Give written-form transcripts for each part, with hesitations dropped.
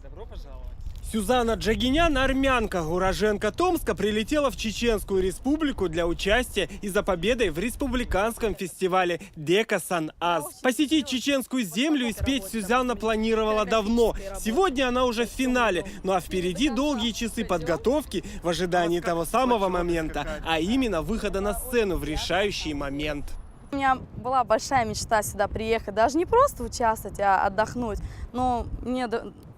Добро пожаловать. Сюзанна Джагинян, армянка, уроженка Томска, прилетела в Чеченскую республику для участия и за победой в республиканском фестивале «Дека Сан-Аз». Посетить чеченскую землю и спеть Сюзанна планировала давно. Сегодня она уже в финале, ну а впереди долгие часы подготовки в ожидании того самого момента, а именно выхода на сцену в решающий момент. У меня была большая мечта сюда приехать, даже не просто участвовать, а отдохнуть. Но мне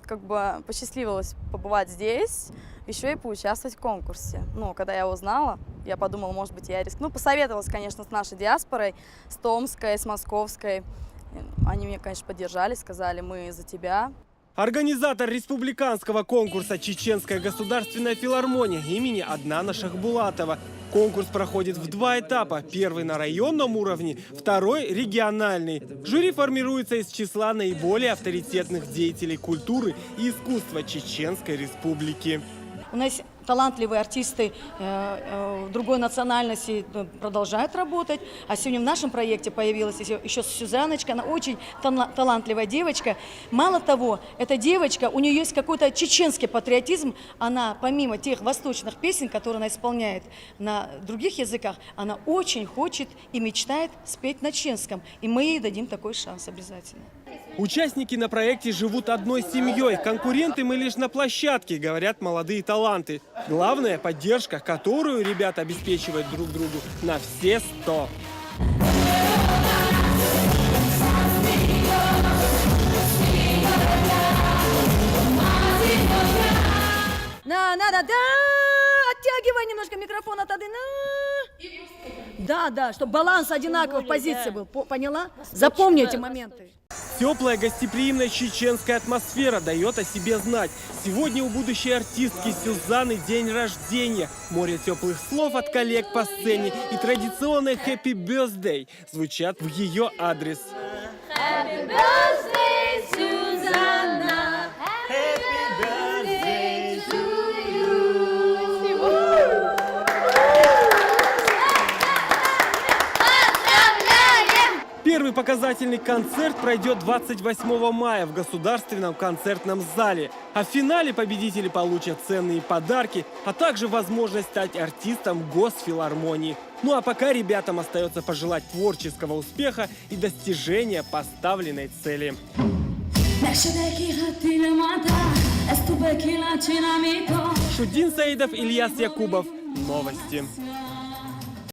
как бы посчастливилось побывать здесь, еще и поучаствовать в конкурсе. Ну, когда я узнала, я подумала, может быть, я рискну. Посоветовалась, конечно, с нашей диаспорой, с Томской, с Московской. Они меня, конечно, поддержали, сказали, мы за тебя. Организатор республиканского конкурса «Чеченская государственная филармония» имени Аднана Шахбулатова. Конкурс проходит в два этапа. Первый на районном уровне, второй региональный. Жюри формируется из числа наиболее авторитетных деятелей культуры и искусства Чеченской республики. У нас талантливые артисты другой национальности продолжают работать. А сегодня в нашем проекте появилась еще Сюзаночка. Она очень талантливая девочка. Мало того, эта девочка, у нее есть какой-то чеченский патриотизм. Она, помимо тех восточных песен, которые она исполняет на других языках, она очень хочет и мечтает спеть на чеченском. И мы ей дадим такой шанс обязательно. Участники на проекте живут одной семьей. Конкуренты мы лишь на площадке, говорят молодые таланты. Главное – поддержка, которую ребята обеспечивают друг другу на все 100. Да, оттягивай немножко микрофон от одной. Да, чтобы баланс одинаковый в позиции был. Поняла? Запомни эти моменты. Теплая гостеприимная чеченская атмосфера дает о себе знать. Сегодня у будущей артистки Сюзанны день рождения. Море теплых слов от коллег по сцене и традиционное «Happy Birthday» звучат в ее адрес. Happy birthday, Сюзанна! Happy birthday to Первый показательный концерт пройдет 28 мая в Государственном концертном зале. А в финале победители получат ценные подарки, а также возможность стать артистом Госфилармонии. Ну а пока ребятам остается пожелать творческого успеха и достижения поставленной цели. Шудин Саидов, Ильяс Якубов. Новости.